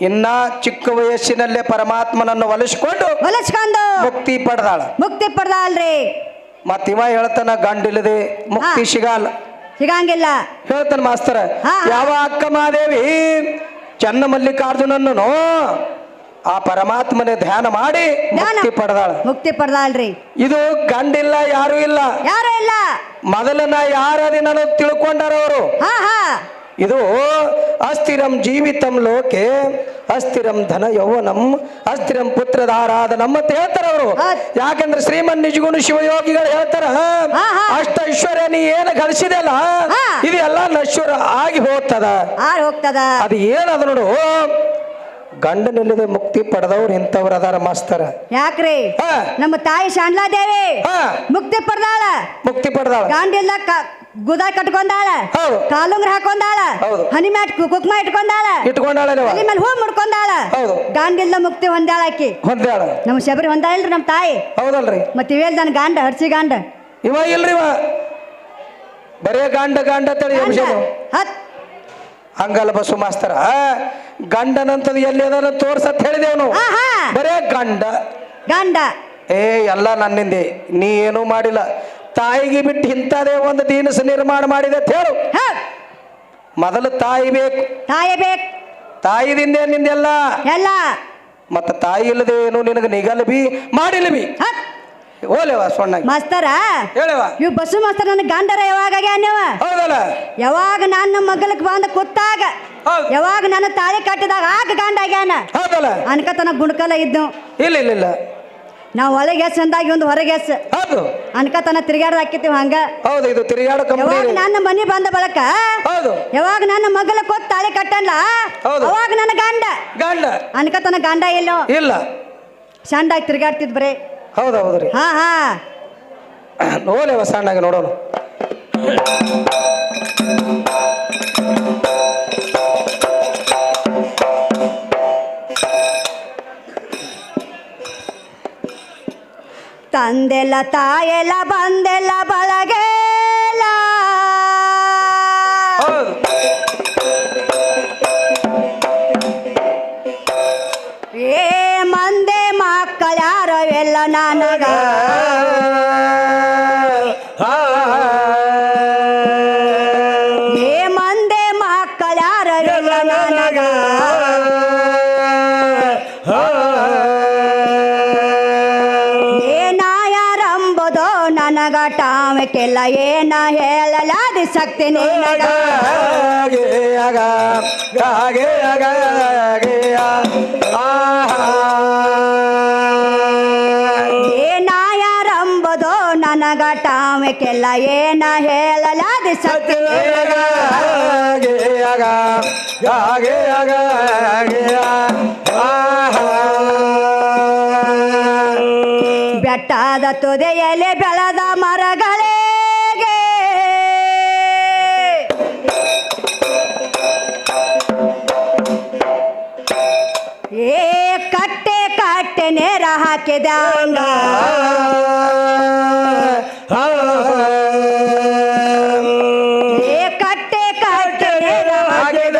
ಇನ್ನ ಚಿಕ್ಕ ವಯಸ್ಸಿನಲ್ಲೇ ಪರಮಾತ್ಮನನ್ನು ಒಲಿಸ್ಕೊಂಡು ಮುಕ್ತಿ ಪಡೆದಾಳ್ರಿ. ಮತ್ತ ಇವ ಹೇಳ್ತಾನ ಗಂಡಿಲ್ಲದೆ ಮುಕ್ತಿ ಸಿಗಂಗಿಲ್ಲ ಹೇಳ್ತಾನ ಮಾಸ್ತರ. ಯಾವ ಅಕ್ಕ ಮಹಾದೇವಿ ಚನ್ನ ಮಲ್ಲಿಕಾರ್ಜುನನ್ನು ಆ ಪರಮಾತ್ಮನೇ ಧ್ಯಾನ ಮಾಡಿ ಮುಕ್ತಿ ಪಡೆದಾಳ್ರಿ. ಇದು ಗಂಡಿಲ್ಲ ಯಾರು ಇಲ್ಲ ಮೊದಲನ ಯಾರದಿ ನಾನು ತಿಳ್ಕೊಂಡಾರ ಅವರು. ಇದು ಅಸ್ಥಿರಂ ಜೀವಿತಂ ಲೋಕೆ ಅಸ್ಥಿರಂ ಧನ ಯೌವನಂ ಅಸ್ಥಿರಂ ಪುತ್ರಧಾರಾದ ನಮ್ಮ ಹೇಳ್ತಾರ ಅವರು. ಯಾಕಂದ್ರೆ ಶ್ರೀಮನ್ ನಿಜಗುಣ ಶಿವಯೋಗಿಗಳು ಹೇಳ್ತಾರ ಅಷ್ಟ ಐಶ್ವರ್ಯ ನೀ ಏನು ಗಳಿಸಿದೆಲ್ಲ ಇದೆಲ್ಲ ನಶ್ವರ ಆಗಿ ಹೋಗ್ತದ. ಅದು ಏನದ ನೋಡು, ಗಂಡನಿಲ್ಲದೆ ಮುಕ್ತಿ ಪಡೆದವ್ರು ಇಂಥವ್ರು ಅದಾರ ಮಾಸ್ತರ. ಯಾಕ್ರಿ ನಮ್ಮ ತಾಯಿ ಶಾಂಡ್ಲಾದೇವಿ ಮುಕ್ತಿ ಪಡೆದಾಳ ಗಂಡಿಲ್ಲ ಗುದ ಕಟ್ಕೊಂಡಾಳ, ಕಾಲುಂಗ್ರ ಹಾಕೊಂಡಾಳ, ಹನಿ ಮ್ಯಾಟ್ ಕುಕ್ಮ ಇಟ್ಕೊಂಡಾಳ, ಹನಿ ಮೇಲೆ ಹೂ ಮುಡ್ಕೊಂಡಾಳ. ಗಂಡಿಲ್ಲ ಮುಕ್ತಿ ಹೊಂದಾಳ ಆಕಿ. ನಮ್ಮ ಶಬರಿ ಹೊಂದಾಳ ಇಲ್ರಿ ನಮ್ಮ ತಾಯಿ. ಹೌದಲ್ರಿ. ಮತ್ತೆ ಇವೇಲ್ ನನ್ ಗಂಡ ಹಡ್ಸಿ ಗಂಡ ಇವ ಇಲ್ರಿ, ಇವ ಬರೇ ಗಂಡ ತಳಿ ಹಂಗಲ್ಲ ಬಸ್ಸು ಮಾಸ್ತರ. ಗಂಡನಂತದ್ ಎಲ್ಲಿ ಅದ ತೋರ್ಸತ್ ಹೇಳಿದೇವ್ ನಾವು. ಬರೇ ಗಂಡ ಎಲ್ಲ ನನ್ನಿಂದೆ, ನೀ ಏನೂ ಮಾಡಿಲ್ಲ. ತಾಯಿಗೆ ಬಿಟ್ಟು ಇಂಥದೇ ಒಂದು ದೀನಸ ನಿರ್ಮಾಣ ಮಾಡಿದೆ ಅಂತ ಹೇಳು. ಮೊದಲು ತಾಯಿ ಬೇಕು, ತಾಯಿದಿಂದ ನಿಂದೆಲ್ಲ. ಮತ್ತ ತಾಯಿ ಇಲ್ಲದೆ ಏನು ನಿನಗೆ ನಿಗಲ್ ಬಿ ಮಾಡಿಲ್ಲ ಬಿ ಓಲೇವ ಸೊಣ್ಣ ಮಾಸ್ತರ ಹೇಳವ. ಇವ್ ಬಸ್ಸು ಮಾಸ್ತರ ನನ್ನ ಗಂಡರ ಯಾವಾಗ ಆಗ್ಯಾನವ? ಹೌದಲ್ಲ. ಯಾವಾಗ ನನ್ನ ಮಗಲಕ್ ಬಂದ ಕೂತಾಗ, ಯಾವಾಗ ನನ್ನ ತಾಳಿ ಕಟ್ಟಿದಾಗ ಆಗ ಗಂಡ ಆಗ್ಯಾನ. ಹೌದಲ್ಲ. ಅನ್ಕತನ ಗುಣಕಲ ಇದ್ದು ಇಲ್ಲ ನಾವ್ ಒಳಗೆ ಎಸ್ ಅಂದಾಗಿ ಒಂದು ಹೊರಗೆ ಎಸ್ ಅನ್ಕತನ ತಿರುಗಾಡ ಹಾಕಿತೀವಿ ಹಂಗ. ಹೌದು, ಇದು ತಿರುಗಾಡ. ಯಾವಾಗ ನನ್ನ ಮನಿ ಬಂದ ಬಳಕ, ಯಾವಾಗ ನನ್ನ ಮಗಲ ಕೊತ್ ತಾಳಿ ಕಟ್ಟಲ್ಲ ಅವಾಗ ನನ್ನ ಗಂಡ ಅನ್ಕತನ ಗಂಡ ಇಲ್ಲ ಸಣ್ಣಾಗಿ ತಿರುಗಾಡ್ತಿದ್ ಬರೇ. ಹೌದೌದ್ರಿ. ನೋಲೇವ ಸಣ್ಣಾಗಿ ನೋಡೋಣ. ತಂದೆಲ್ಲ ತಾಯೆಲ್ಲ ಬಂದೆಲ್ಲ ಬಳಗೆಲ್ಲ ಏ ಮಂದೆ ಮಕ್ಕಳ್ಯಾರ ಎಲ್ಲ ನನಗ ಏ ಮಂದೆ ಮಕ್ಕಳ್ಯಾರ ಎಲ್ಲ ನನಗ ಟಾಮಕ್ಕೆಲ್ಲ ಏನ ಹೇಳಲಾದ ಶಕ್ತಿ ನಿನಗ ಏನಾಯಾರಂಬುದೋ ನನಗ ಟಾಮಕ್ಕೆಲ್ಲ ಏನ ಹೇಳಲಾದ ಶಕ್ತಿ ನಿನಗ ಬೆಟ್ಟದ ತುದಿಯಲ್ಲಿ ಬೆಳೆದ ಮರಗಳಿಗೆ ಏ ಕಟ್ಟೆ ನೇರ ಹಾಕಿದ ಏ ಕಟ್ಟೆ ನೇರ ಹಾಕಿದ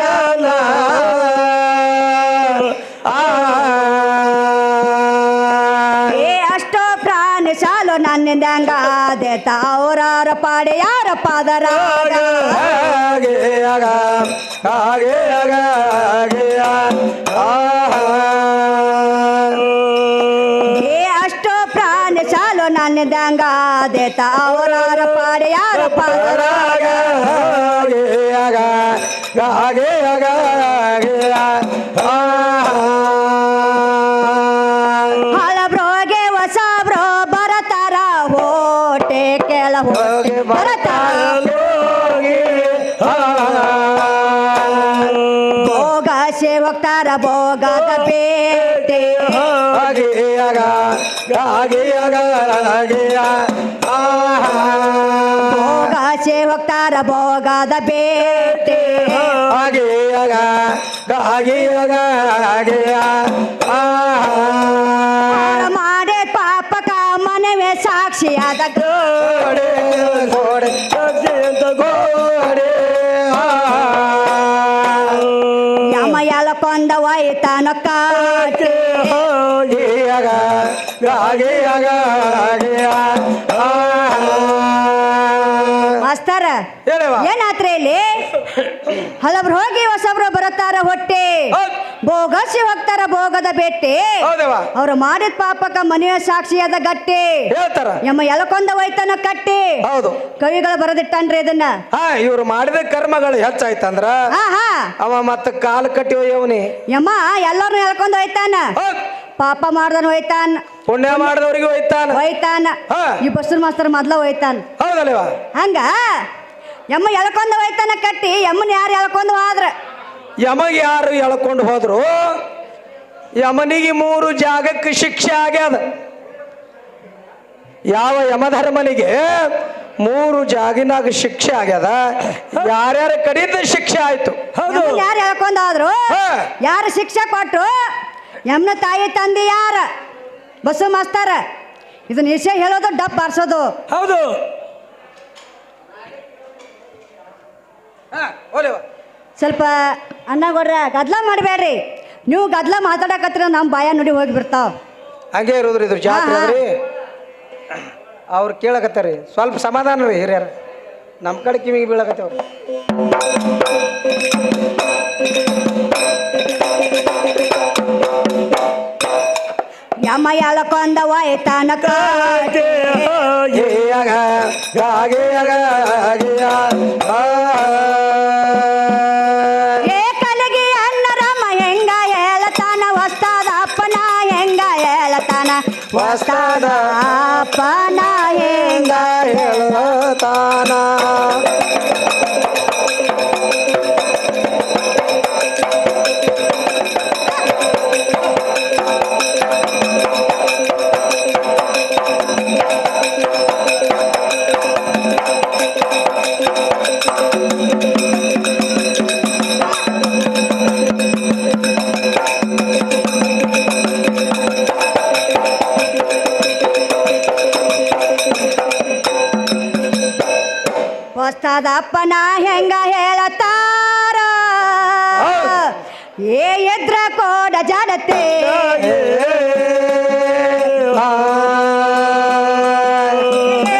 ನನ್ನಿಂದ ಹಂಗಾದೆ ತಾವ್ರಾರ ಪಾಡೆ ಯಾರ ಪಾದರ ಅಷ್ಟೋ ಪ್ರಾಣಿ ಸಾಲು ನನ್ನಿಂದ ಹಂಗಾದೆ ತಾವ್ರಾರ ಪಾಡೆ ಯಾರ ಪಾದರ ಹಳಬ್ರೋಗೆ ಹೊಸಬ್ರೋ ಬರತಾರ ಹೋಟೆ ಕೆಳ ಹೋಟೆ ಬರತಾರ ಭೋಗ ಸೇವಕ್ತಾರ ಭೋಗದ ಪೇಟೆ ಭೋಗ ಸೇವಕ್ತಾರ ಭೋಗದ ಬೇಟೆ ಮಾಡೆ ಪಾಪಕ ಮನವೇ ಸಾಕ್ಷಿಯಾದ ಯಮ ಎಲ್ಲ ಎಳಕೊಂಡ ಒಯ್ತಾನ ಕಾಟಿ ಮಾಸ್ತರ ಏನಾತ್ರಿ ಇಲ್ಲಿ ಹಲಬ್ರು ಹೋಗಿ ಹೊಸಬ್ರು ಬರುತ್ತಾರ ಹೊಟ್ಟೆ ಭೋಗಸಿ ಹೋಗ್ತಾರ ಭೋಗದ ಬೆಟ್ಟಿ ಅವ್ರು ಮಾಡಿದ ಪಾಪಕ ಮನೆಯ ಸಾಕ್ಷಿಯಾದ ಗಟ್ಟಿ ಎಮ್ಮ ಎಳಕೊಂಡ ಒಯ್ತಾನ ಕಟ್ಟಿ ಹೌದು ಕವಿಗಳು ಬರೆದಿಟ್ಟನ್ರಿ ಇದನ್ನ ಇವ್ರು ಮಾಡಿದ ಕರ್ಮಗಳು ಹೆಚ್ಚಾಯ್ತಂದ್ರ ಅವ ಮತ್ತ ಕಾಲು ಕಟ್ಟಿ ಒಯ್ಯವನಿ ಯಮ್ಮ ಎಲ್ಲಾರು ಎಳ್ಕೊಂಡ್ ಹೋಯ್ತಾನ ಪಾಪ ಮಾಡ್ದನ್ ಹೋಯ್ತಾನ ಪುಣ್ಯ ಮಾಡಿದವ್ರಿಗೆ ಹೋಯ್ತಾನ ಈ ಬಸ್ಸರ್ ಮಾಸ್ತರ್ ಮೊದ್ಲ ಹೋಯ್ತಾನ ಹೌದಲ್ವಾ ಹಂಗ ಯಮ್ಮ ಎಳ್ಕೊಂಡ್ ಹೋಯ್ತಾನ ಕಟ್ಟಿ ಯಮ್ಮನ್ ಯಾರು ಎಳ್ಕೊಂಡ್ ಹೋದ್ರ ಯಮಗೆ ಯಾರು ಎಳ್ಕೊಂಡು ಹೋದ್ರು ಯಮನಿಗೆ 3 ಜಾಗಕ್ಕೆ ಶಿಕ್ಷೆ ಆಗ್ಯದ ಯಾವ ಯಮಧರ್ಮನಿಗೆ 3 ಜಾಗಿನಾಗ ಶಿಕ್ಷೆ ಆಗ್ಯದ ಯಾರ್ಯಾರ ಕಡಿದ ಶಿಕ್ಷೆ ಆಯ್ತು ಯಾರು ಎಳ್ಕೊಂಡ್ ಹೋದ್ರು ಯಾರು ಶಿಕ್ಷೆ ಕೊಟ್ರು ಯಮ್ನ ತಾಯಿ ತಂದೆ ಯಾರ ಬಸ್ಸು ಮಾಸ್ತಾರ ಇದನ್ನ ವಿಷಯ ಹೇಳೋದು ಡಬ್ ಬಾರ್ಸೋದು ಹೌದು ಸ್ವಲ್ಪ ಅಣ್ಣಗೌಡ್ರ ಗದ್ಲ ಮಾಡಬೇಡ್ರಿ ನೀವು ಗದ್ಲ ಮಾತಾಡಕತ್ರ ನಮ್ಮ ಬಾಯ ನುಡಿ ಹೋಗಿ ಬಿಡ್ತಾವ ಹಂಗೆ ಇರೋದ್ರಿ ಇದ್ರ ಜಾತ್ರೆ ಅವ್ರು ಕೇಳಕತ್ತಾರಿ ಸ್ವಲ್ಪ ಸಮಾಧಾನ ರೀ ಹಿರಿಯರ ನಮ್ಮ ಕಡೆ ಕಿವಿಗೆ ಬೀಳಕತ್ತೇವ್ರಿ ಯಮ ಎಳ್ಕೊಂಡ ಒಯ್ತಾನ ಕಾಟಿ ಕಲಗಿ ಅನ್ನರಮ್ಮ ಹೆಂಗ ಹೇಳತಾನ ವಸ್ತಾದ ಅಪ್ಪನ ಹೆಂಗ ಹೇಳತಾನ ವಸ್ತಾದ ಅಪ್ಪನ ಹೆಂಗ ಹೇಳತಾನ ವಸ್ತಾದ ಅಪ್ಪನ ಹೆಂಗ ಹೇಳತಾರ ಏ ಎದ್ರ ಕೋಡ ಜಡತೆ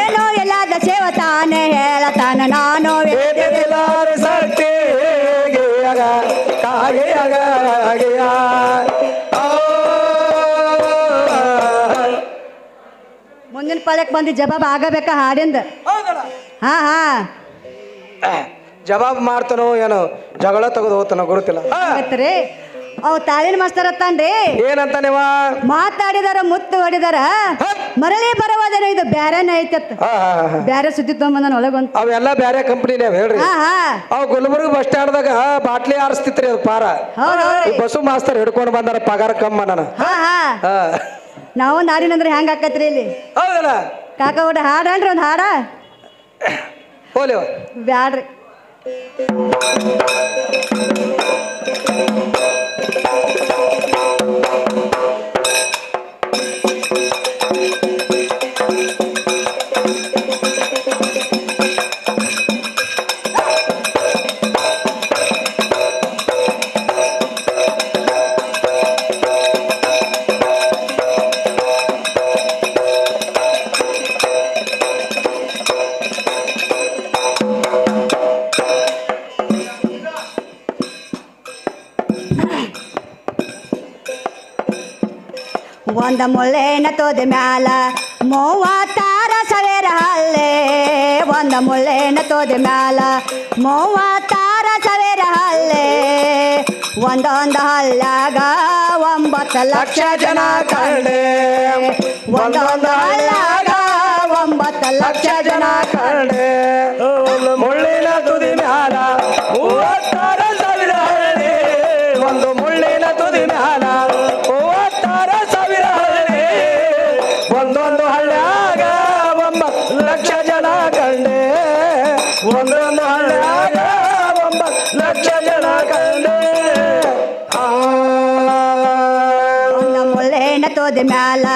ಏನೋ ಎಲ್ಲದ ಸೇವತಾನೆ ಹೇಳತಾನ ನಾನು ಮುಂದಿನ ಪಾಳ್ಯಕ್ಕೆ ಬಂದು ಜವಾಬ್ ಆಗಬೇಕ ಹಾಡಿಂದ ಹಾ ಹಾ ಜವಾಬ್ ಮಾಡ್ತಾನೋ ಏನೋ ಜಗಳ ತೆಗೆದು ಹೋಗ್ತಾನೋ ಗೊತ್ತಿಲ್ಲ ಅವ್ ತಾಳಿನ ಮಾಸ್ತರ್ ಅತ್ತಾನ್ರಿ ಏನಂತಾನೇವ ಮಾತಾಡಿದಾರ ಮುತ್ತು ಹೊಡಿದಾರ ಮರಳಿ ಬರವಾದೇನೋ ಇದು ಬ್ಯಾರೇನ ಐತತ್ ಬ್ಯಾರೆ ಸುದ್ದಿ ತಗೊಂಬಂದ ಒಳಗೊಂತ ಅವೆಲ್ಲ ಬ್ಯಾರೆ ಕಂಪ್ನಿನೇ ಹೇಳ್ರಿ ಅವ್ ಗುಲ್ಬರ್ಗ ಬಸ್ ಸ್ಟ್ಯಾಂಡ್ದಾಗ ಬಾಟ್ಲಿ ಆರಿಸ್ತಿತ್ರಿ ಅದು ಪಾರ ಬಸ್ಸು ಮಾಸ್ತರ್ ಹಿಡ್ಕೊಂಡು ಬಂದಾರ ಪಗಾರ ಕಮ್ಮ ನನ್ನ ನಾವು ನಾಡಿನಂದ್ರೆ ಹೆಂಗ ಆಕತ್ರಿ ಇಲ್ಲಿ ಹೌದಲ್ಲ ಕಾಕ ಊಟ ಹಾಡಲ್ರಿ ಒಂದ್ ಹಾಡ ಹೋಲಿವ ಬ್ಯಾಡ್ರಿ ಒಂದ ಮುಳ್ಳೆನ ತೋದೆ ಮ್ಯಾಲ 36,000 ಹಲ್ಲೆ ಒಂದ ಮುಳ್ಳೆನ ತೋದೆ ಮ್ಯಾಲ 36,000 ಹಲ್ಲೆ ಒಂದೊಂದು ಹಲ್ಲಾಗ 9 ಲಕ್ಷ ಜನ ಕಂಡೆ ಒಂದೊಂದು ಹಲ್ಲಾಗ 9 ಲಕ್ಷ ಜನ ಕಂಡೆ ಮುಳ್ಳಿನ ತುದಿ ಮ್ಯಾಲ 36,000 ಹಳ್ಳಿ ಒಂದು ಮುಳ್ಳಿನ ತುದಿ ಮ್ಯಾಲ 36,000 ಹಳ್ಳಿ ಒಂದೊಂದು ಹಳ್ಳ್ಯಾಗ 9 ಲಕ್ಷ ಜನ ಕಂಡೆ ಒಂದೊಂದು ಹಳ್ಳ್ಯಾಗ 9 ಲಕ್ಷ ಜನ ಕಂಡೆ ಒಂದು ಮುಳ್ಳೆನ ತೋದೆ ಮ್ಯಾಲ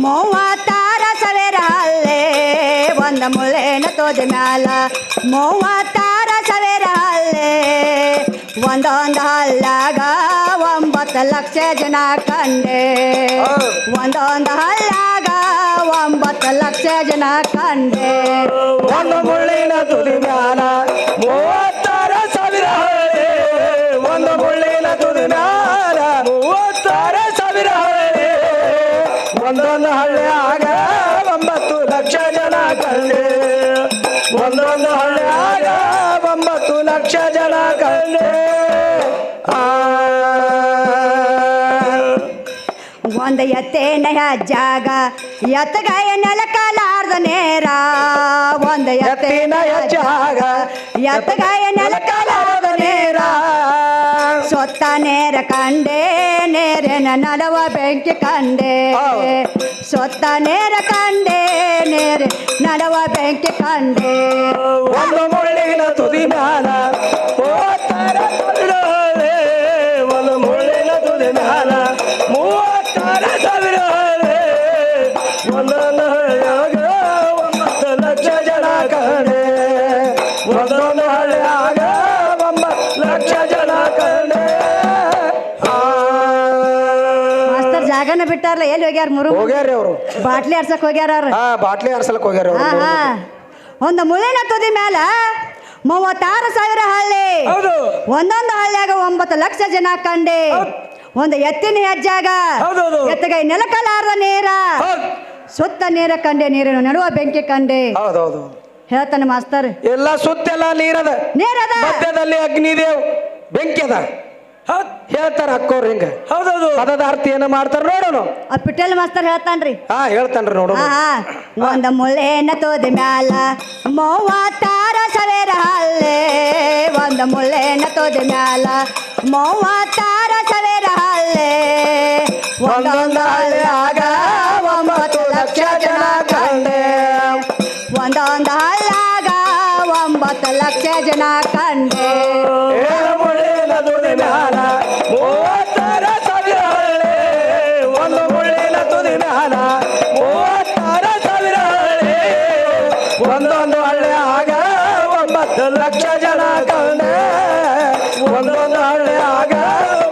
36,000 ಹಲ್ಲೆ ಒಂದು ಮುಳ್ಳೆನ ತೋದೆ ಮ್ಯಾಲ 36,000 ಹಲ್ಲೆ ಒಂದೊಂದು ಹಲ್ಲಾಗ ಲಕ್ಷ ಜನ ಕಂಡೆ ಒಂದೊಂದು ಹಳ್ಳ್ಯಾಗ 9 ಲಕ್ಷ ಜನ ಕಂಡೆ ಒಂದು ಮುಳ್ಳಿನ ತುದಿ ಮ್ಯಾಲ 36,000 ಹಳ್ಳಿ ಒಂದು ಮುಳ್ಳಿನ ತುದಿ ಮ್ಯಾಲ 36,000 ಹಳ್ಳಿ ಒಂದೊಂದು ಹಳ್ಳಿಯಾಗ 9 ಲಕ್ಷ ಜನ ಕಂಡೆ ಒಂದೊಂದು ಹಳ್ಳಿಯಾಗ 9 ಲಕ್ಷ ಜನ ಕಂಡೆ ಒಂದು ಎತ್ತೇನ ಹೆಜ್ಜಾಗ ಎತ್ತಗಾಯ ನೆಲಕಲಾರ್ದ ನೇರ ಒಂದು ಎತ್ತಿನ ಹೆಜ್ಜಾಗ ಎತ್ತಗಾಯ ನೆಲಕಲಾರ್ದ ನೇರ ಸೊತ್ತ ನೇರ ಕಂಡೆ ನೇರಿನ ನಡುವ ಬೆಂಕಿ ಕಂಡೆ ಸೊತ್ತ ನೇರ ಕಂಡೆ ನೇರೆ ನಡುವ ಬೆಂಕಿ ಕಂಡೆ ಒಂದು ಮುಳ್ಳಿನ ತುದಿ ಮ್ಯಾಲ 36,000 ಹಳ್ಳಿ ಒಂದು ಮುಳ್ಳಿನ ತುದಿ ಮ್ಯಾಲ 36,000 ಹಳ್ಳಿ ಒಂದೊಂದು ಹಳ್ಳಿಯಾಗ 9 ಲಕ್ಷ ಜನ ಕಂಡೆ ಒಂದೊಂದು ಹಳ್ಳಿಯಾಗ 9 ಲಕ್ಷ ಜನ ಕಂಡೆ ಮಾಸ್ತರ್ ಜಾಗನ ಬಿಟ್ಟಾರಲ್ಲ ಎಲ್ಲಿ ಹೋಗ್ಯಾರ ಮೂರು ಹೋಗ್ಯಾರಿ ಅವರು ಬಾಟ್ಲಿ ಆರ್ಸಕ್ ಹೋಗ್ಯಾರ ಅವ್ರು ಬಾಟ್ಲಿ ಆರ್ಸಲಕ್ ಹೋಗ್ಯಾರ ಒಂದು ಮುಳ್ಳಿನ ತುದಿ ಮ್ಯಾಲ 36,000 ಹಳ್ಳಿ ಒಂದೊಂದು ಹಳ್ಳಿಯಾಗ 9 ಲಕ್ಷ ಜನ ಕಂಡೆ ಒಂದು ಎತ್ತಿನ ಹೆಜ್ಜಾಗ ಎತ್ತಗೈ ನೆಲಕಲಾರ್ದ ನೇರ ಸುತ್ತ ನೇರ ಕಂಡೆ ನೀರಿನ ನಡುವ ಬೆಂಕಿ ಕಂಡೆ ಹೌದೌದು ಹೇಳ್ತಾನೆ ಮಾಸ್ತರ್ ಎಲ್ಲ ಸುತ್ತೆಲ್ಲ ನೀರದ ನೇರದ ಮಧ್ಯದಲ್ಲಿ ಅಗ್ನಿದೇವ್ ಬೆಂಕಿ ಅದ ಹೇಳ್ತಾರ ಅಕ್ಕೋರ್ ಹಿಂಗ ಹೌದೌದು ಪದದ ಅರ್ಥ ಏನು ಮಾಡ್ತಾರ ನೋಡೋಣ ಆ ಪಿಟೇಲ್ ಮಾಸ್ತರ್ ಹೇಳ್ತಾನ್ರಿ ಹೇಳ್ತಾನ್ರಿ ನೋಡು ಒಂದು ಮುಳ್ಳಿನ ತುದಿ ಮ್ಯಾಲ 36,000 ಹಳ್ಳಿ ಒಂದು ಮುಳ್ಳಿನ ತುದಿ ಮ್ಯಾಲ 36,000 ಹಳ್ಳಿ ಒಂದೊಂದು ಹಳ್ಳಿಯಾಗ 9 ಲಕ್ಷ ಜನ ಕಂಡೆ ಒಂದೊಂದು ಹಳ್ಳಿಯಾಗ 9 ಲಕ್ಷ ಜನ ಕಂಡೆ ಮುಳ್ಳಿನ ತುದಿ ಮ್ಯಾಲ 36,000 ಹಳ್ಳಿ ಒಂದು ಮುಳ್ಳಿನ ತುದಿ ಮ್ಯಾಲ 36,000 ಹಳ್ಳಿ ಒಂದೊಂದು ಹಳ್ಳಿಯಾಗ 9 ಲಕ್ಷ ಜನ ಕಂಡೆ ಒಂದೊಂದು ಹಳ್ಳಿಯಾಗ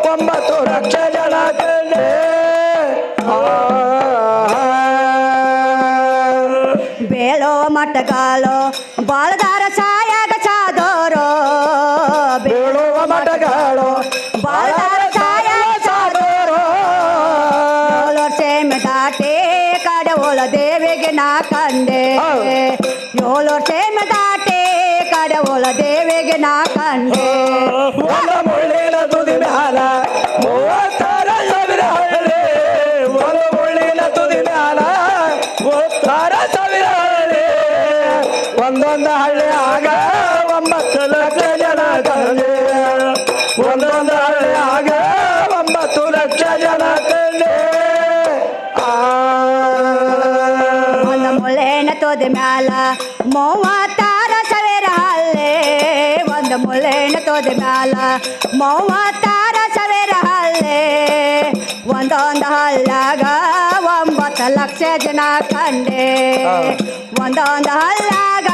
9 ಲಕ್ಷ ಜನ ಕಂಡೆ ಬೇಳೋ ಮಟಗಾಲೋ ಬಾಳದಾರ ಸಾಯಾಗ ಚಾದೋರೋ ಬೀಳುವ ಮಠಗಳು ಬಾಳದಾರ ಸಾಯಾಗ ಚಾದೋರೋ ಸೇಮೆ ದಾಟೆ ಕಡವೋಳ ದೇವಿಗೆ ನಾ ಕಂಡೆ 7 ಸೇಮೆ ದಾಟೆ ಕಡವೋಳ ದೇವಿಗೆ ನಾ ಕಂಡೆ ಒಂದು ಮುಳ್ಳಿನ ತುದಿ ಮ್ಯಾಲ 36,000 ಹಳ್ಳಿ ಒಂದು ಮುಳ್ಳಿನ ತುದಿ ಮ್ಯಾಲ 36,000 ಹಳ್ಳಿ ಒಂದೊಂದು ಹಳ್ಳಿಯಾಗ 9 ಲಕ್ಷ ಜನ ಕಂಡೆ ಒಂದೊಂದು ಹಳ್ಳಿಯಾಗ 9 ಲಕ್ಷ ಜನ ಕಂಡೆ ಒಂದು ಮುಳ್ಳಿನ ತುದಿ ಮ್ಯಾಲ 36,000 ಹಳ್ಳಿ ಒಂದು ಮುಳ್ಳಿನ ತುದಿ ಮ್ಯಾಲ 36,000 ಹಳ್ಳಿ ಒಂದೊಂದು ಹಳ್ಳ್ಯಾಗ 9 ಲಕ್ಷ ಜನ ಕಂಡೆ ಒಂದೊಂದು ಹಳ್ಳ್ಯಾಗ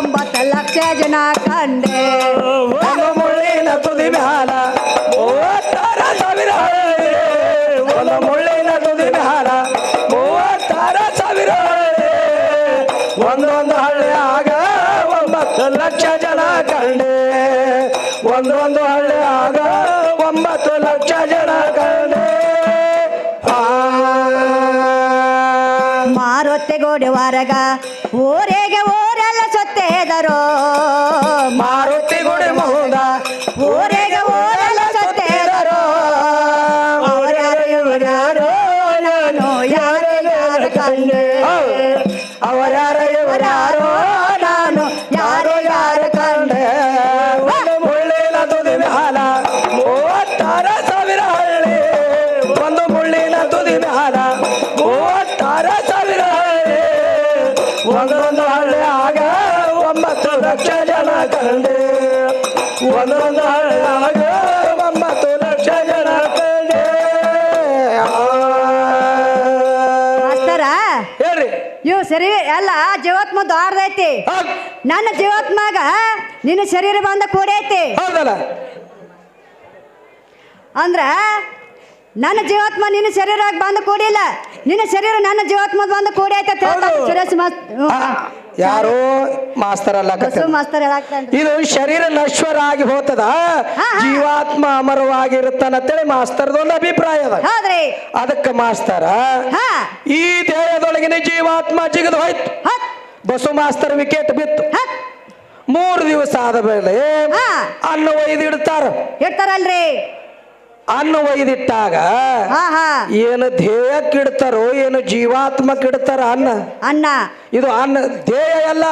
9 ಲಕ್ಷ ಜನ ಕಂಡೆ ಒಂದು ಮುಳ್ಳಿನ ತುದಿ ಮ್ಯಾಲ 36,000 ಹಳ್ಳಿ ಒಂದು ಮುಳ್ಳಿನ ತುದಿ ಮ್ಯಾಲ 36,000 ಹಳ್ಳಿ ಒಂದೊಂದು ಹಳ್ಳಿಯಾಗ 9 ಲಕ್ಷ ಜನ ಕಂಡೆ ಒಂದೊಂದು ಹಳ್ಳಿಯಾಗ 9 ಲಕ್ಷ ಜನ ಕಂಡೆ ಮಾರುತಿಗೋಡಿ ಹೊರಗ ಊರಿಗೆ ಊರೆಲ್ಲ ಸುತ್ತೇದರು ಮಾರುತಿ ಗುಡಿ ಮುಹುದ ಊರಿಗೆ ಊರೆಲ್ಲ ಸುತ್ತೇದರು ಅವರ್ಯಾರು ಇವರ್ಯಾರು ನಾನು ಯಾರು ಯಾರು ಕಂಡೆ ಅವರ್ಯಾರ ಇವರ್ಯಾರೋ ನಾನು ಯಾರು ಯಾರು ಕಂಡೆ ಒಂದು ಮುಳ್ಳಿನ ತುದಿ ಮ್ಯಾಲ 36,000 ಹಳ್ಳಿ ಒಂದು ಮುಳ್ಳಿನ ತುದಿ ಮ್ಯಾಲ 36,000 ಹಳ್ಳಿ ಒಂದೊಂದು ಹಳ್ಳಿಯಾಗ 9 ಲಕ್ಷ ಜನ ಕಂಡೆ ಒಂದೊಂದು ಹಳ್ಳಿಯಾಗ 9 ಲಕ್ಷ ಜನ ಕಂಡೆ ಮಾಸ್ತರ ಹೇಳ್ರಿ ಇವು ಸರಿ ಅಲ್ಲ ಜೀವಾತ್ಮ ದೊಡ್ಡದೈತಿ ನನ್ನ ಜೀವಾತ್ಮಾಗ ನಿನ್ನ ಶರೀರ ಬಂದ ಕೂಡೈತಿ ಹೌದಲ್ಲ ಅಂದ್ರ ನನ್ನ ಜೀವಾತ್ಮ ನಿನ್ನ ಶರೀರ ಬಂದು ಕೂಡಿಲ್ಲ, ನಿನ್ನ ಶರೀರ ನನ್ನ ಜೀವಾತ್ಮ ಬಂದು ಕೂಡಿ ಆಯ್ತು. ಯಾರೋ ಮಾಸ್ತರ್ ಅಲ್ಲ, ಮಾಸ್ತರ್ ಹೇಳಾಕ್ತಾನ್ರಿ. ಇದು ಶರೀರ ನಶ್ವರ ಆಗಿ ಹೋಗ್ತದ, ಜೀವಾತ್ಮ ಅಮರವಾಗಿರುತ್ತಾನಂತೇಳಿ ಮಾಸ್ತರ್ದೊಂದು ಅಭಿಪ್ರಾಯ ಅದ. ಹೌದ್ರಿ. ಅದಕ್ಕೆ ಮಾಸ್ತರ ಈ ದೇಹದೊಳಗಿನ ಜೀವಾತ್ಮ ಜಿಗಿದು ಹೋಯ್ತು, ಬಸು ಮಾಸ್ತರ್ ವಿಕೆಟ್ ಬಿತ್ತು. 3 ದಿವಸ ಆದ ಮೇಲೆ ಅನ್ನ ಒಯ್ದಿಡ್ತಾರ, ಇಡ್ತಾರಲ್ರಿ. ಅನ್ನ ಒಯ್ದಿಟ್ಟಾಗ ಏನು ಧ್ಯೇಯಕ್ಕಿಡ್ತಾರೋ ಏನು ಜೀವಾತ್ಮಕ್ಕಿಡ್ತಾರ ಅನ್ನ. ಇದು ಅನ್ನ ಧ್ಯೇಯ ಎಲ್ಲ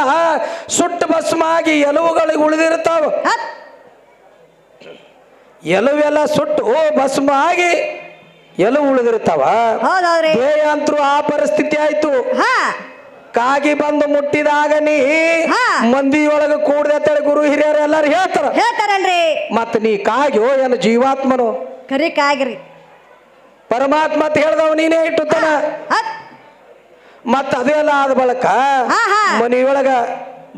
ಸುಟ್ಟು ಭಸ್ಮ ಆಗಿ ಎಲುವುಗಳಿಗೆ ಉಳಿದಿರ್ತಾವ. ಎಲುವೆಲ್ಲ ಸುಟ್ಟು ಭಸ್ಮ ಆಗಿ ಎಲುವು ಉಳಿದಿರ್ತಾವ. ಧ್ಯೇಯ ಅಂತರೂ ಆ ಪರಿಸ್ಥಿತಿ ಆಯ್ತು. ಕಾಗಿ ಬಂದು ಮುಟ್ಟಿದಾಗ ನೀ ಮಂದಿಯೊಳಗ ಕೂಡ್ದತ್ತೇಳಿ ಗುರು ಹಿರಿಯರು ಎಲ್ಲಾರು ಹೇಳ್ತಾರಲ್ರಿ. ಮತ್ತ ನೀ ಕಾಗ್ಯೋ ಏನು ಜೀವಾತ್ಮನು? ಕರಿ ಕಾಗ್ರಿ. ಪರಮಾತ್ಮ ಅಂತ ಹೇಳ್ದವ ನೀನೇ ಇಟ್ಟುತ್ತಾನ. ಮತ್ತ ಅದೆಲ್ಲ ಆದ ಬಳಕ ಮನೆಯೊಳಗ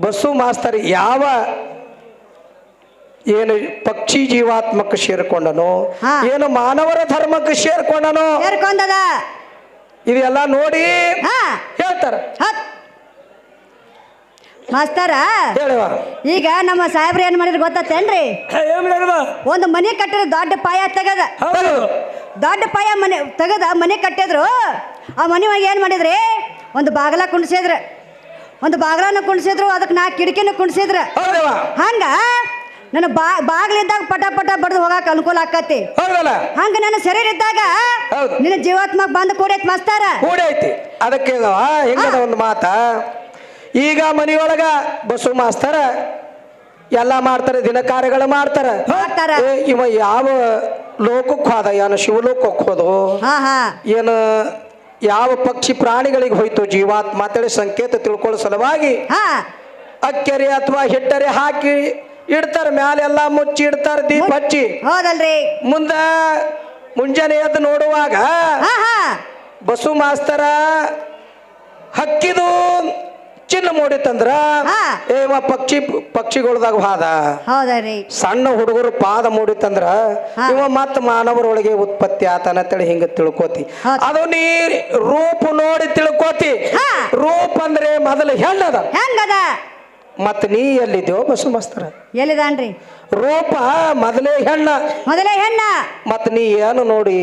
ಬಸ್ಸು ಮಾಸ್ತರ್ ಯಾವ ಏನು ಪಕ್ಷಿ ಜೀವಾತ್ಮಕ್ಕೆ ಸೇರ್ಕೊಂಡನೋ ಏನು ಮಾನವರ ಧರ್ಮಕ್ಕೆ ಸೇರ್ಕೊಂಡನೋ ಇದೆಲ್ಲ ನೋಡಿ ಹೇಳ್ತಾರ. ಮಾಸ್ತರ ಈಗ ನಮ್ಮ ಸಾಹೇಬ್ರ ಏನ್ ಮಾಡಿದ್ರು ಗೊತ್ತೇನ್ರಿ? ಒಂದು ಮನೆ ಕಟ್ಟಿದ್ರು, ದೊಡ್ಡ ಪಾಯ ತೆಗದ, ದೊಡ್ಡ ಪಾಯ ಮನೆ ತೆಗದ ಮನೆ ಕಟ್ಟಿದ್ರು. ಆ ಮನೆ ಒಳಗೆ ಏನ್ ಮಾಡಿದ್ರಿ? ಒಂದು ಬಾಗಲ ಕುಣಿಸಿದ್ರ, ಒಂದು ಬಾಗಲನ ಕುಣಿಸಿದ್ರು, ಅದಕ್ಕೆ 4 ಕಿಟಕಿನ ಕುಣಿಸಿದ್ರ. ಹಂಗ ನನ್ನ ಬಾಗ್ಲಿದ್ದಾಗ ಪಟ ಪಟ ಬಡ್ದು ಹೋಗಾಕ ಅನುಕೂಲ ಆಕತಿ. ಹಂಗ ನನ್ನ ಶರೀರ ಇದ್ದಾಗ ನಿನ್ನ ಜೀವಾತ್ಮ ಬಂದು ಕೂಡೈತಿ ಮಾಸ್ತಾರ. ಕೂಡೈತಿ. ಅದಕ್ಕೆ ಹೆಂಗದ ಒಂದು ಮಾತ, ಈಗ ಮನೆಯೊಳಗ ಬಸು ಮಾಸ್ತರ ಎಲ್ಲ ಮಾಡ್ತಾರೆ, ದಿನ ಕಾರ್ಯಗಳು ಮಾಡ್ತಾರ. ಇವ ಯಾವ ಲೋಕಕ್ಕೆ ಹೋದ, ಏನು ಶಿವಲೋಕಕ್ಕೆ ಹೋದು, ಏನು ಯಾವ ಪಕ್ಷಿ ಪ್ರಾಣಿಗಳಿಗೆ ಹೋಯ್ತು ಜೀವಾತ್ಮ ಅಂತೇಳಿ ಸಂಕೇತ ತಿಳ್ಕೊಳ್ಳೋ ಸಲುವಾಗಿ ಅಕ್ಕೆರೆ ಅಥವಾ ಹಿಟ್ಟರೆ ಹಾಕಿ ಇಡ್ತಾರ, ಮ್ಯಾಲೆಲ್ಲ ಮುಚ್ಚಿ ಇಡ್ತಾರ, ದೀಪ ಹಚ್ಚಿ. ಹೌದಲ್ರಿ. ಮುಂದ ಮುಂಜಾನೆ ಎದ್ದು ನೋಡುವಾಗ ಬಸು ಮಾಸ್ತರ ಹಕ್ಕಿದು ಚಿನ್ನ ಮೂಡಿತಂದ್ರ ಪಕ್ಷಿಗಳ್ದಾಗ ಹಾದ. ಸಣ್ಣ ಹುಡುಗರು ಪಾದ ಮೂಡಿತಂದ್ರ ಇವ ಮತ್ತ ಮಾನವರೊಳಗೆ ಉತ್ಪತ್ತಿ ಆತನಂತೇಳಿ ಹಿಂಗ ತಿಳ್ಕೋತಿ. ಅದು ನೀ ರೂಪ ನೋಡಿ ತಿಳ್ಕೋತಿ. ರೂಪ ಅಂದ್ರೆ ಮೊದಲು ಹೆಣ್ಣದ, ಮತ್ತ ನೀ ಎಲ್ಲಿದ್ಯೋ ಬಸು ಮಾಸ್ತರ? ಎಲ್ಲಿದಾನ್ರಿ? ರೂಪ ಮೊದಲೇ ಹೆಣ್ಣ, ಮತ್ತ ನೀ ಏನು ನೋಡಿ?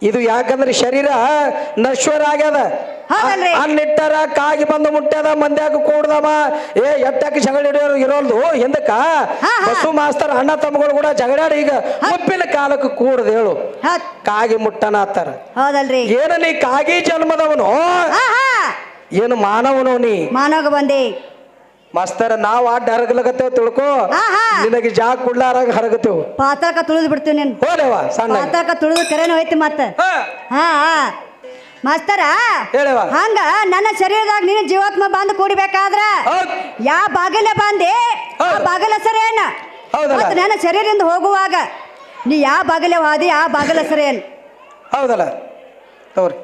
ಇದು ಯಾಕಂದ್ರೆ ಶರೀರ ನಶ್ವರ ಆಗ್ಯದ. ಅನ್ನಿಟ್ಟಾರ, ಕಾಗಿ ಬಂದು ಮುಟ್ಟ್ಯದ, ಮಂದ್ಯಾಗ ಕೂಡ್ದವ, ಎಟ್ಟಕ್ಕೆ ಜಗಳ ಹಿಡಿಯೋರು ಇರೋಲ್ದು. ಹಿಂದಕ್ಕ ಬಸು ಮಾಸ್ತರ್ ಅಣ್ಣ ತಮ್ಮಗಳು ಕೂಡ ಜಗಳಾಡಿ ಈಗ ಮುಪ್ಪಿನ ಕಾಲಕ್ಕೆ ಕೂಡ್ದ ಹೇಳು ಕಾಗಿ ಮುಟ್ಟನ ಅಂತಾರ. ಏನು ನೀ ಕಾಗಿ ಜನ್ಮದವನು, ಏನು ಮಾನವನು? ನೀ ಮಾನವ ಬಂದಿ ಮಾಸ್ತರ. ನಾವು ಅಡ್ಡ ಹರಗಲಕತ್ತೇವ್ ತಿಳ್ಕೊ, ನಿನಗೆ ಜಾಗ ಕುಡ್ಲಾರಾಗ ಹರಗತ್ತೇವ್. ಪಾತ್ರಕ ತುಳಿದು ಬಿಡ್ತೀವಿ ನೀನು. ಹೋದೇವ ಸಣ್ಣ ಪಾತ್ರಕ ತುಳಿದು ಕರೆನ ಹೋಯ್ತಿ ಮತ್ತ. ಮಾಸ್ತರ ಹಂಗ ನನ್ನ ಶರೀರದಾಗ ನೀನು ಜೀವಾತ್ಮ ಬಂದು ಕೂಡಿಬೇಕಾದ್ರ ಯಾವ ಬಾಗಿಲ ಬಂದಿ, ಆ ಬಾಗಿಲ ಸರೇನ? ನನ್ನ ಶರೀರದಿಂದ ಹೋಗುವಾಗ ನೀ ಯಾವ ಬಾಗಿಲ ಹಾದಿ, ಆ ಬಾಗಿಲ ಸರೇನ್? ಹೌದಲ್ಲ ತೋರಿ.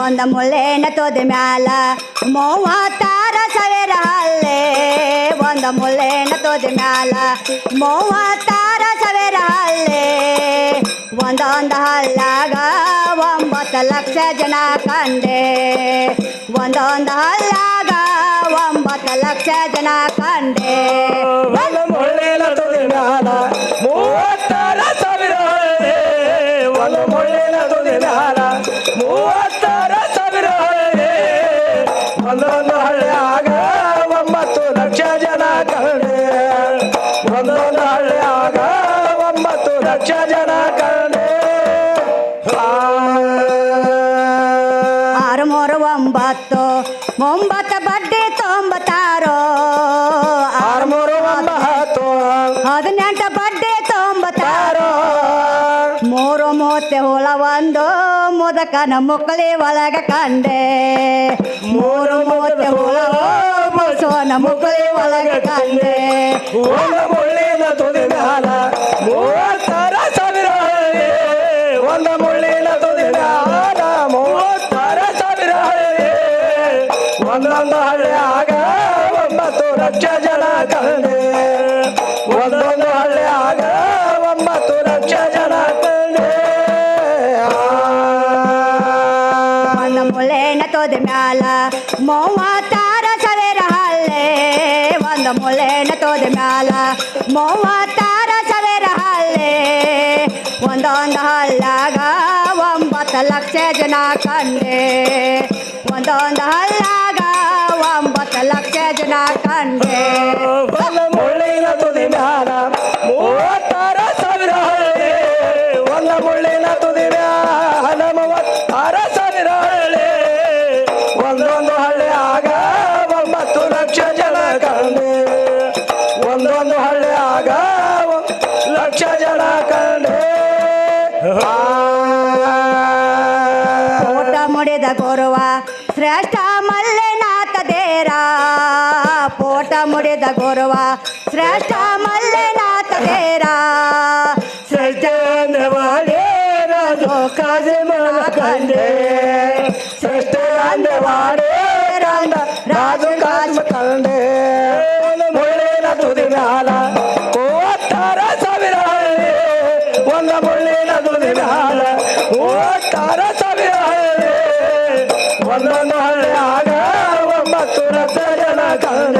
ಒಂದ ಮುಳ್ಳೆನ ತೋದ ಮ್ಯಾಲ 36 ಸಾವಿರ ಹಲ್ಲೆ, ಒಂದ ಮುಳ್ಳೆನ ತೋದ ಮ್ಯಾಲ 36 ಸಾವಿರ ಹಲ್ಲೆ, ಒಂದೊಂದು ಹಲ್ಲಾಗ 9 ಲಕ್ಷ ಜನ ಕಂಡೆ, ಒಂದೊಂದು ಹಲ್ಲಾಗ 9 ಲಕ್ಷ ಜನ ಕಂಡೆ. ಮುಳ್ಳೆನ ತೋದ ಮ್ಯಾಲ 36 ಸಾವಿರ ಹಲ್ಲೆ, ಒಂದು ಮುಳ್ಳೆನ ತೋದ ಮ್ಯಾಲ 36 ಸಾವಿರ ಹಳ್ಳಿ, ಒಂದೊಂದು ಹಳ್ಳಿಯಾಗ 9 ಲಕ್ಷ ಜನ ಕಂಡೆ, ಒಂದೊಂದು ಹಳ್ಳಿಯಾಗ 9 ಲಕ್ಷ ಜನ ಕಂಡೆ. 6 3 9 9 ಬಡ್ಡಿ 96, 6 3 9 18 ಬಡ್ಡಿ 96, 3 30 ಹುಳ ಒಂದು ಮುದಕನ ಮುಕ್ಕಳಿ ಒಳಗ ಕಂಡೆ, 3 30 ಹುಳ ಸೋನ ಮುಕ್ಕಳಿ ಒಳಗ ಕಂಡೆ. ಒಂದು ಮುಳ್ಳಿನ ತುದಿ ಮ್ಯಾಲ 36 ಸಾವಿರ ಹಳ್ಳಿ, ಒಂದು ಮುಳ್ಳಿನ ತುದಿ ಮ್ಯಾಲ 36 ಸಾವಿರ ಹಳ್ಳಿ, ಒಂದೊಂದು ಹಳ್ಳಿಯಾಗ 9 ಲಕ್ಷ ಜನ ಕಂಡೆ ಒಂದೊಂದು ಹಳ್ಳಿಯಾಗ 9 ಲಕ್ಷ ಜನ ಕಂಡೆ ಒಂದು ಮುಳ್ಳೆನ ತೋದೆ ಮ್ಯಾಲ 36,000 ಹಳ್ಳೆ ಒಂದು ಮುಳ್ಳೆನ ತೋದೆ ಮ್ಯಾಲ 36,000 ಹಳ್ಳೆ ಒಂದೊಂದು ಹಳ್ಳ್ಯಾಗ 9 ಲಕ್ಷ ಜನ ಕಂಡೆ ಒಂದೊಂದು ಹಳ್ಳ್ಯಾಗ 9 ಲಕ್ಷ ಜನ ಕಂಡೆ ಮುಳ್ಳಿನ ತುದಿ ಮ್ಯಾಲ 36,000 ಹಳ್ಳಿ ಒಂದು ಮುಳ್ಳಿನ ತುದಿ ಮ್ಯಾಲ 36,000 ಹಳ್ಳಿ ಒಂದೊಂದು ಹಳ್ಳಿಯಾಗ 9 ಲಕ್ಷ ಜನ ಕಂಡೆ ಒಂದೊಂದು ಹಳ್ಳಿಯಾಗ 1 ಲಕ್ಷ ಜನ ಕಂಡೆ ಓಟ ಮುಡಿದ ಗೌರವ ಶ್ರೇಷ್ಠ ಮಲ್ಲೆನಾಥ ದೇರ ಪೋಟ ಮುಡಿದ ಗೌರವ ಶ್ರೇಷ್ಠ ಮಲ್ಲೆನಾಥ ದೇರ ಶ್ರೇಷ್ಠ ಕಂಡೆ ಶ್ರೇಷ್ಠ ರಾಜು ಕಾಜ ಕಂಡೆ ಮುಳ್ಳಿನ ತುದಿ ಮ್ಯಾಲ 36,000 ಹಳ್ಳಿ ಒಂದು ಮುಳ್ಳಿನ ತುದಿ ಮ್ಯಾಲ 36,000 ಹಳ್ಳಿ ಒಂದೊಂದು ಹಳ್ಳಿಯಾಗ 9 ಲಕ್ಷ ಜನ ಕಂಡೆ